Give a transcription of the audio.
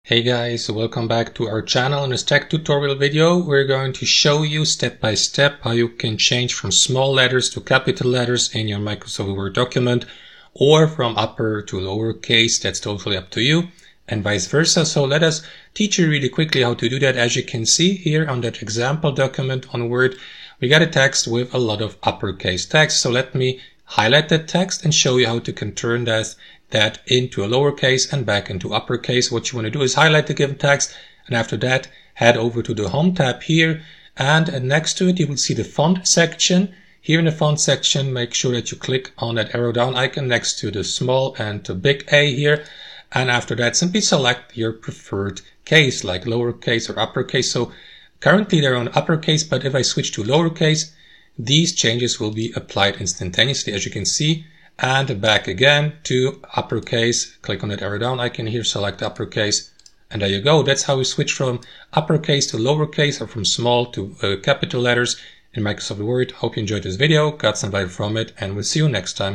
Hey guys, welcome back to our channel. In this tech tutorial video, we're going to show you step by step how you can change from small letters to capital letters in your Microsoft Word document, or from upper to lowercase. That's totally up to you, and vice versa. So let us teach you really quickly how to do that. As you can see here on that example document on Word, we got a text with a lot of uppercase text. So let me highlight that text and show you how to turn that into a lowercase and back into uppercase. What you want to do is highlight the given text, and after that head over to the Home tab here, and next to it you will see the font section. Here in the font section, make sure that you click on that arrow down icon next to the small and the big A here, and after that simply select your preferred case, like lowercase or uppercase. So currently they're on uppercase, but if I switch to lowercase, these changes will be applied instantaneously, as you can see. And back again to uppercase, click on that arrow down icon here, select uppercase, and there you go. That's how we switch from uppercase to lowercase, or from small to capital letters in Microsoft Word. Hope you enjoyed this video, got some value from it, and we'll see you next time.